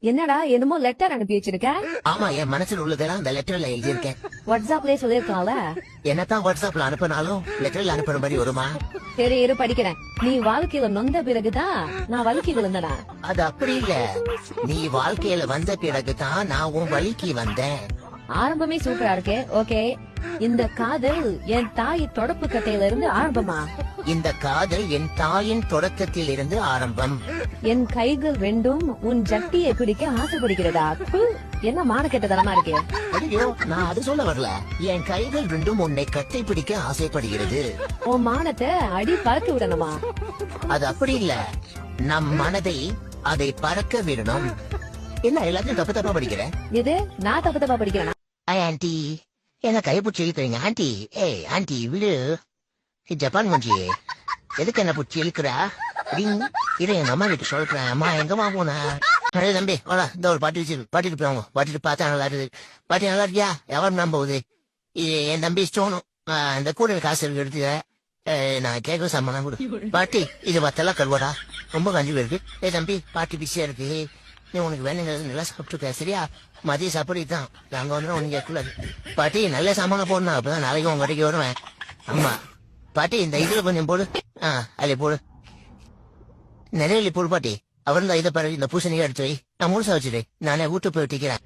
என்னடா என்னமோ லெட்டர் அனுப்பி வச்சிருக்க? ஆமா, என் மனசுல உள்ளதெல்லாம் அந்த லெட்டர்ல எழுதியிருக்கேன். வாட்ஸ்அப்லயே சொல்லிருக்கால. என்னத்தான் வாட்ஸ்அப்ல அனுப்பினாலும் லெட்டர்ல அனுப்புற மாதிரி வருமா? சரி இரு படிக்கிறேன். நீ வாழ்க்கையில நொந்த பிறகுதான் நான் வலிக்கு விழுந்தடா. அது அப்படி இல்ல, நீ வாழ்க்கையில வந்த பிறகுதான் நான் உன் வழிக்கு வந்தேன். ஆரம்பமே சூப்பரா இருக்கே. ஓகே, இந்த காதல் என் தாய் தொடப்பு கட்டையில இருந்து ஆரம்பமா? இந்த காதல் என் தாயின் தொடக்கத்தில் இருந்து ஆரம்பம். என் கைகள் ரெண்டும் உன் ஜட்டியை பிடிக்க ஆசைப்படுகிறதா? ப்பு, என்ன மானக்கெட்டதனமா இருக்கு. ஐயோ, நான் அது சொல்ல வரல. என் கைகள் ரெண்டும் உன்னை கட்டி பிடிக்க ஆசைப்படுகிறது. உன் மானத்தை அடி பறக்க விடணுமா? அது அப்படி இல்ல, நம் மனதை அதை பறக்க விடணும். என்ன எல்லாத்தையும் தப்பு தப்பா படிக்கிறேன்? இது நான் தப்பு தப்பா படிக்கிறேனா? ஆண்டி, என்ன கைப்பிடிச்சி இழுக்கிறீங்க? ஆண்டி, ஏய் ஆண்டி விடு. ஜப்பான் மஞ்சி, எதுக்கு என்ன பிடிச்சி இழுக்கிறா? இதை எங்க அம்மா கிட்ட சொல்றேன். அம்மா எங்கம்மா போன? தம்பி வாடா, இந்த ஒரு பாட்டி வச்சு பாட்டிட்டு போவாங்க. பாட்டிட்டு பார்த்தா நல்லா இருக்குது. பாட்டி நல்லா இருக்கியா? எவ்வளவு நம்புது? என் தம்பி ஸ்டோனும் இந்த கூட காசு இருக்கு, எடுத்துக்க. நான் கேட்க சம்பளம் கொடு. பாட்டி இது பத்தெல்லாம் கருவாடா, ரொம்ப கஞ்சி இருக்கு. தம்பி பாட்டி பிஸியா இருக்கு, நீ உனக்கு வேணுங்கிறது நல்லா சாப்பிட்டுருக்க, சரியா? மதிய சாப்பாடு தான், நாங்க வந்து உனக்கு கேட்கக்கூடாது. பாட்டி நல்ல சாமான் போடணும், அப்பதான் நாளைக்கு உங்க கடைக்கு வருவேன். ஆமா பாட்டி, இந்த இதுல கொஞ்சம் போடு. அதை போடு, நிறைய போடு பாட்டி. அவர் தான் இதை பாரு, இந்த பூசணியை எடுத்து வை, நான் முழுசா வச்சுட்டு நானே வீட்டு போய் ஒட்டிக்கிறேன்.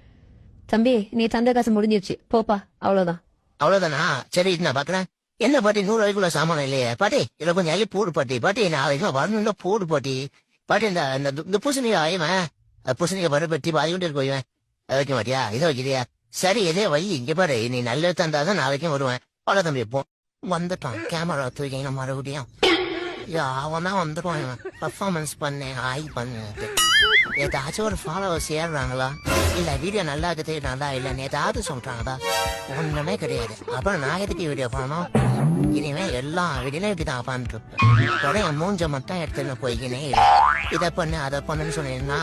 தம்பி நீ தந்த காசு முடிஞ்சிருச்சு, போப்பா. அவ்வளவுதான். அவ்வளவுதானா? சரி, இது நான் பாக்குறேன். என்ன பாட்டி, 100 ரூபாய்க்குள்ள சாமான் இல்லையே பாட்டி? இதுல கொஞ்சம் அள்ளி போடு பாட்டி. பாட்டி நாளைக்கு வரணும்னா போடு பாட்டி. பாட்டி இந்த பூசணியை ஆயுவேன், பூசணிக்க பரு பெட்டி பாதி கொண்டு இருக்கு, வைவேன். அதை வைக்க மாட்டியா? இதை வைக்கிறியா? சரி, இதே வை. இங்க பாரு, நீ நல்லது தந்தாதான் நாளைக்கும் வருவேன். அவ்வளவு தம்பி. எப்போ வந்துட்டான் கேமரா தூக்கிங்க மறுபடியும். அவன் தான் வந்துடுவான். பர்ஃபார்மன்ஸ் பண்ணேன், ஆய் பண்ணு. ஏதாச்சும் ஒரு ஃபாலோவர்ஸ் ஏறுறாங்களா, இல்ல வீடியோ நல்லா இருக்குது நல்லா இல்லன்னு ஏதாவது சொல்றாங்களா? ஒண்ணுமே கிடையாது. அப்புறம் நான் எதுக்கு வீடியோ பண்ணணும்? இனிமே எல்லா வீடியோலும் இப்படிதான் பண்ணிட்டு இருப்பேன். மூஞ்ச மட்டும் எடுத்துன்னு போய்க்கினே இதை பண்ணு அதை பண்ணுன்னு சொன்னீங்கன்னா